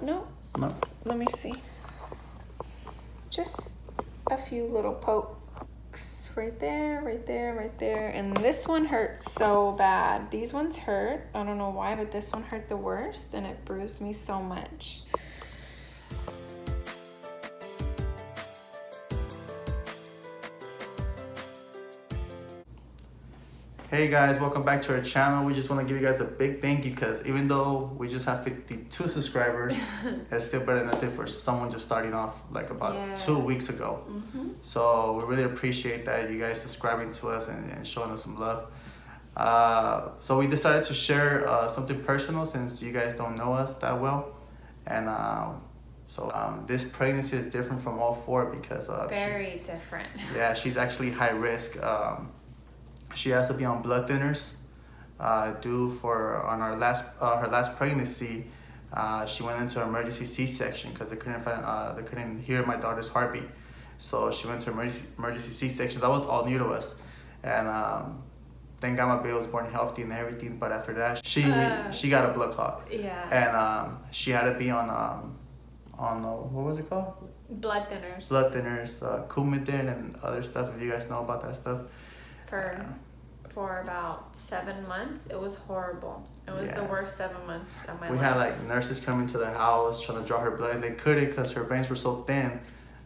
no. No? Let me see. Just a few little pokes right there, right there, right there. And this one hurts so bad. These ones hurt. I don't know why, but this one hurt the worst and it bruised me so much. Hey guys, welcome back to our channel. We just want to give you guys a big thank you because even though we just have 52 subscribers, it's still better than nothing for someone just starting off like about 2 weeks ago. So we really appreciate that you guys subscribing to us and showing us some love. So we decided to share something personal since you guys don't know us that well. And this pregnancy is different from all four because very different. Yeah, she's actually high risk. She has to be on blood thinners on her last pregnancy. She went into emergency C-section because they couldn't hear my daughter's heartbeat. So she went to emergency C-section. That was all new to us, and thank God my baby was born healthy and everything. But after that, she got a blood clot. Yeah. And she had to be on what was it called? Blood thinners. Blood thinners, Coumadin and other stuff. If you guys know about that stuff. For about 7 months. It was horrible. It was the worst 7 months of my life. We had like nurses coming to the house trying to draw her blood, and they couldn't because her veins were so thin.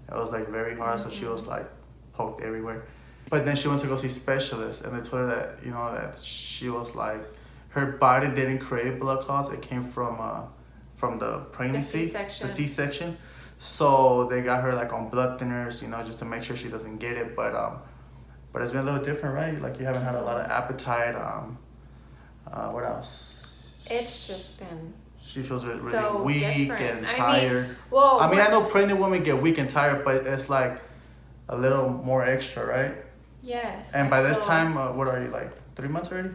It was like very hard, so she was like poked everywhere. But then she went to go see specialists, and they told her that that she was like her body didn't create blood clots. It came from the pregnancy, the C-section. So they got her like on blood thinners, just to make sure she doesn't get it. But it's been a little different, right? Like you haven't had a lot of appetite. What else? It's just been. She feels really so weak different. and tired. I mean, I know pregnant women get weak and tired, but it's like a little more extra, right? Yes. And by this time, what are you, like 3 months already?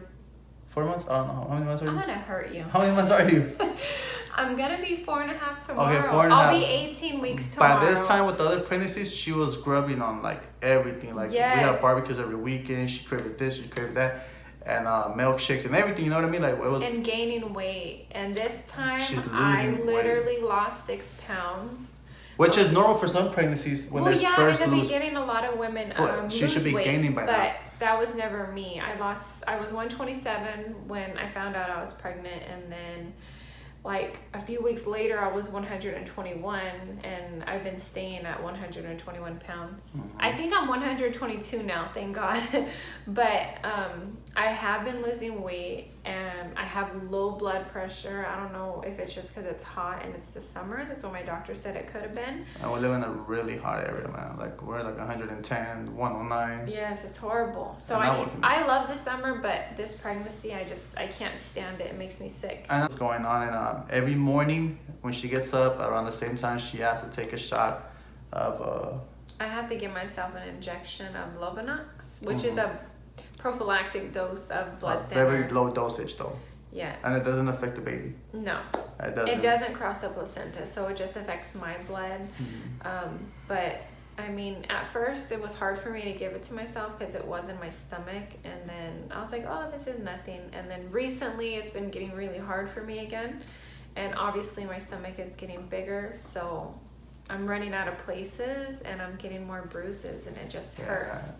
4 months? I don't know. How many months are you? I'm gonna hurt you. How many months are you? I'm gonna be 4.5 tomorrow. Okay, 4.5. I'll be 18 weeks tomorrow. By this time with the other pregnancies, she was grubbing on like everything. Like we have barbecues every weekend. She craved this, she craved that, and milkshakes and everything. You know what I mean? Like it was. And gaining weight. And this time, I literally lost 6 pounds. Which is normal for some pregnancies when they first in the lose. beginning, a lot of women she lose should be weight, gaining by now. But that was never me. I was 127 when I found out I was pregnant, and then like a few weeks later I was 121, and I've been staying at 121 pounds. I think I'm 122 now, thank God. But I have been losing weight, and I have low blood pressure. I don't know if it's just because it's hot and it's the summer. That's what my doctor said it could have been. And we live in a really hot area, man. Like we're like 110, 109. Yes, it's horrible. So I love the summer, but this pregnancy, I can't stand it. It makes me sick. I know what's going on, and every morning when she gets up around the same time, she has to take a shot of I have to give myself an injection of Lovenox, which is a prophylactic dose of blood thinner. Very low dosage though. Yes. And it doesn't affect the baby. No. It doesn't cross the placenta, so it just affects my blood. But I mean, at first it was hard for me to give it to myself because it was in my stomach, and then I was like, oh, this is nothing. And then recently it's been getting really hard for me again, and obviously my stomach is getting bigger, so I'm running out of places and I'm getting more bruises, and it just hurts.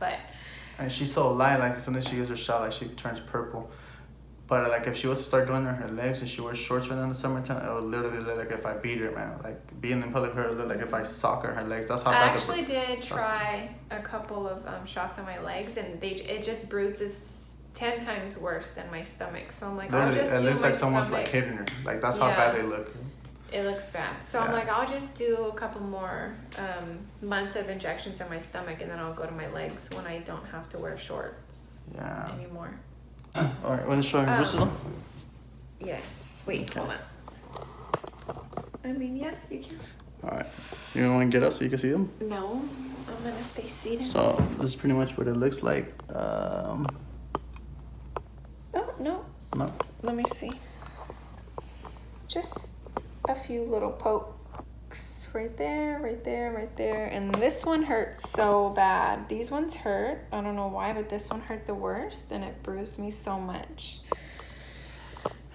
And she's so light, like as soon as she gets her shot, like she turns purple. But like if she was to start doing her legs and she wears shorts right now in the summertime, it would literally look like if I beat her, man. Like being in public, her look like if I sock her legs. That's how bad. I actually did try a couple of shots on my legs, and it just bruises 10 times worse than my stomach. So I'm like, literally, I'll just do my it looks like someone's stomach. like hitting her. Like that's how bad they look. It looks bad. So I'm like, I'll just do a couple more months of injections in my stomach, and then I'll go to my legs when I don't have to wear shorts anymore. All right, want to show her bruises on? Yes. Wait, hold on. I mean, yeah, you can. All right. You don't want to get up so you can see them? No, I'm going to stay seated. So this is pretty much what it looks like. Oh, no. No? Let me see. Just a few little pokes right there, right there, right there. And this one hurts so bad. These ones hurt. I don't know why, but this one hurt the worst, and it bruised me so much.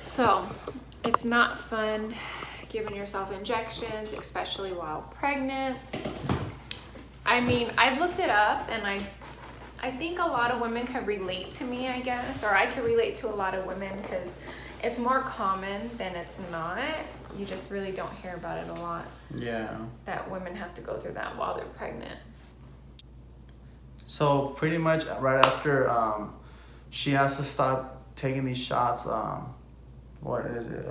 So it's not fun giving yourself injections, especially while pregnant. I mean, I've looked it up, and I think a lot of women can relate to me, I guess, or I can relate to a lot of women because it's more common than it's not. You just really don't hear about it a lot. Yeah. That women have to go through that while they're pregnant. So pretty much right after she has to stop taking these shots, what is it,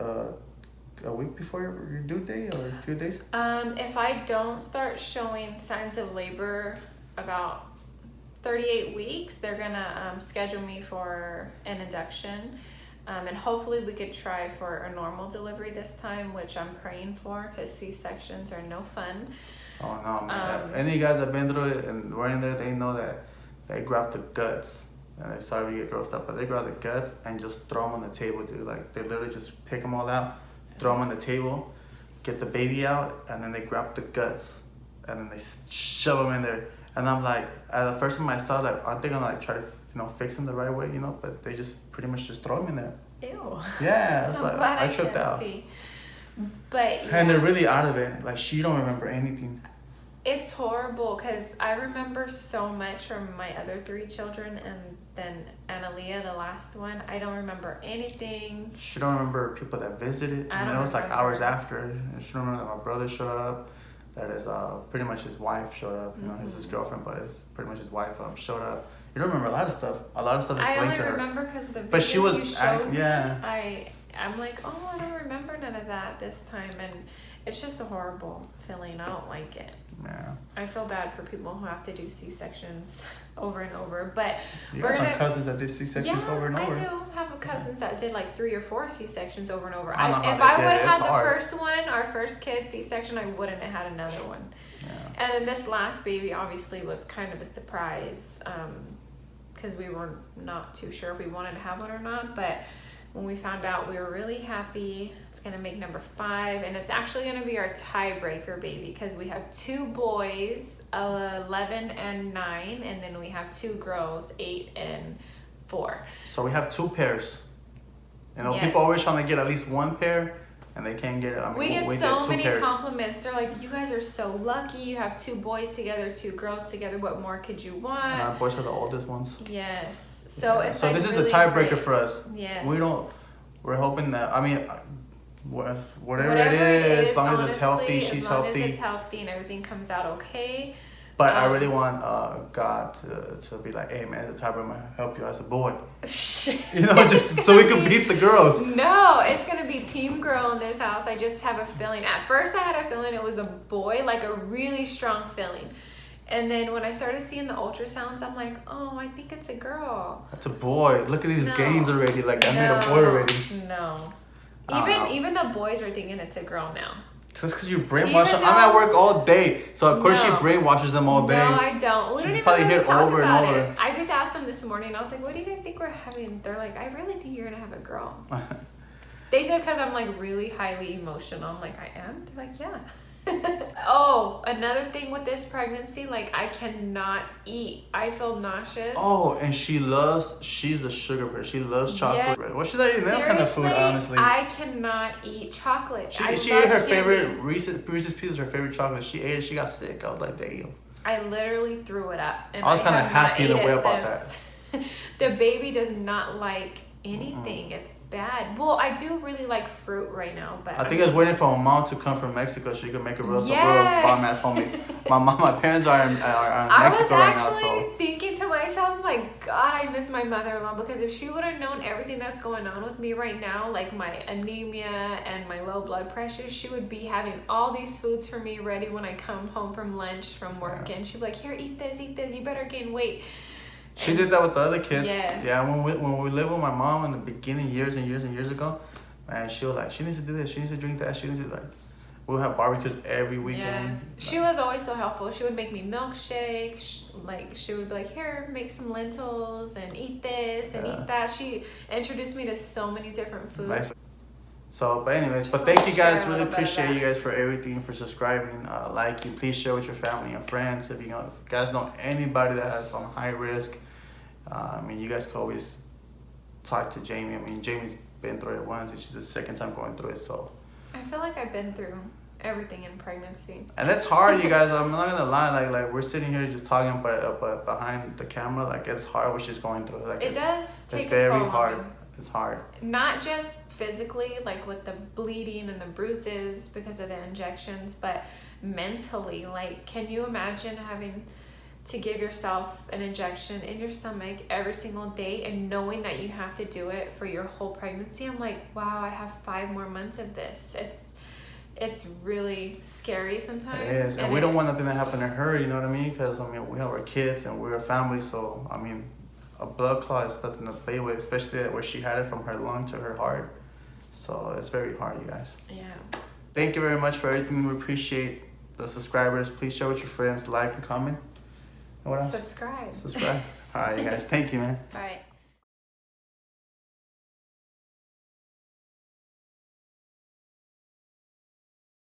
a week before your due date or a few days? If I don't start showing signs of labor about 38 weeks, they're gonna schedule me for an induction. And hopefully we could try for a normal delivery this time, which I'm praying for because C-sections are no fun. Oh no, man. Any guys that have been through it and were in there, they know that they grab the guts. And I'm sorry to get grossed up, but they grab the guts and just throw them on the table, dude. Like, they literally just pick them all out, throw them on the table, get the baby out, and then they grab the guts, and then they shove them in there. And I'm like, the first time I saw that, aren't they gonna like try to, fix them the right way, But they just pretty much just throw them in there. Ew. Yeah, that's like, I tripped out. See. But yeah. And they're really out of it. Like, she don't remember anything. It's horrible because I remember so much from my other 3 children, and then Analia, the last one. I don't remember anything. She don't remember people that visited. I don't it was like remember. hours after. And she don't remember that my brother showed up. That is pretty much his wife showed up. He's his girlfriend, but it's pretty much his wife showed up. You don't remember a lot of stuff. A lot of stuff is I blank only to her. remember because the But she was, you showed yeah. me. I'm like, oh, I don't remember none of that this time, and it's just a horrible feeling. I don't like it. Yeah. I feel bad for people who have to do C-sections over and over, but You got some cousins that did C-sections over and over. I do have cousins that did like 3 or 4 C-sections over and over. I don't know how If they I did would it. have had It's the hard. first one, our first kid C-section, I wouldn't have had another one. Yeah. And then this last baby obviously was kind of a surprise because we were not too sure if we wanted to have one or not, but when we found out, we were really happy. It's going to make number 5, and it's actually going to be our tiebreaker baby because we have 2 boys, 11 and 9, and then we have 2 girls, 8 and 4. So we have 2 pairs. Yes. People always trying to get at least 1 pair, and they can't get it. I mean, We get we so did 2 many pairs. compliments. They're like, you guys are so lucky. You have 2 boys together, 2 girls together. What more could you want? And our boys are the oldest ones. Yes. So it's so like this is really the tiebreaker great. for us. Yes. We're hoping that, whatever it is, as long as it's healthy, she's healthy. As long as it's healthy and everything comes out okay. But I really want God to be like, hey man, the tiebreaker might help you as a boy. Just so we can beat the girls. No, it's going to be team girl in this house. I just have a feeling. At first I had a feeling it was a boy, like a really strong feeling. And then when I started seeing the ultrasounds, I'm like, oh, I think it's a girl. That's a boy. Look at these gains already. Like, I made a boy already. No. I Even the boys are thinking it's a girl now. Just because you brainwash them. I'm at work all day. So, of course, she brainwashes them all day. No, I don't. We don't even probably really hear talk over and about over. it. I just asked them this morning. I was like, what do you guys think we're having? They're like, I really think you're going to have a girl. They said because I'm like really highly emotional. I'm like, I am? They're like, yeah. Oh, another thing with this pregnancy, like I cannot eat. I feel nauseous. Oh, and she's a sugar person. She loves chocolate. Yeah. Well, she's not eating that kind of food, honestly. I cannot eat chocolate. She I ate love her candy. favorite Reese's Pieces, her favorite chocolate. She ate it. She got sick. I was like, damn. I literally threw it up. And I was kind of have not happy in a ate way it about since. The baby does not like anything. It's bad. Well, I do really like fruit right now, but I think I was waiting for my mom to come from Mexico so she could make a real Yes. bomb ass homie. My parents are in Mexico right now, I was so. actually thinking to myself, like, God, I miss my mother-in-law because if she would have known everything that's going on with me right now, like my anemia and my low blood pressure, she would be having all these foods for me ready when I come home from lunch from work, and she'd be like, here, eat this, you better gain weight. She did that with the other kids. Yes. Yeah, when we lived with my mom in the beginning, years and years and years ago, man, she was like, she needs to do this, she needs to drink that, she needs to like, we'll have barbecues every weekend. Yes. She was always so helpful. She would make me milkshakes. She would be like, here, make some lentils and eat this and eat that. She introduced me to so many different foods. Nice. So, but anyways, Just but wanna thank you guys. share a Really little bit of appreciate that. you guys for everything, for subscribing, liking. Please share with your family and friends. If you guys know anybody that has on high risk, you guys can always talk to Jamie. Jamie's been through it once. It's just the second time going through it. So, I feel like I've been through everything in pregnancy. And it's hard, you guys. I'm not gonna lie. Like we're sitting here just talking, but behind the camera, like it's hard what she's going through. Like It does take it's a very toll hard. on me. It's hard. Not just physically, like with the bleeding and the bruises because of the injections, but mentally. Like, can you imagine having to give yourself an injection in your stomach every single day and knowing that you have to do it for your whole pregnancy? I'm like, wow, I have 5 more months of this. It's really scary sometimes. It is, and we don't want nothing to happen to her. You know what I mean? Because I mean, we have our kids and we're a family. So I mean, a blood clot is nothing to play with, especially where she had it from her lung to her heart. So it's very hard, you guys. Yeah. Thank you very much for everything. We appreciate the subscribers. Please share with your friends, like and comment. And what else? Subscribe. Subscribe. All right, you guys. Thank you, man. All right.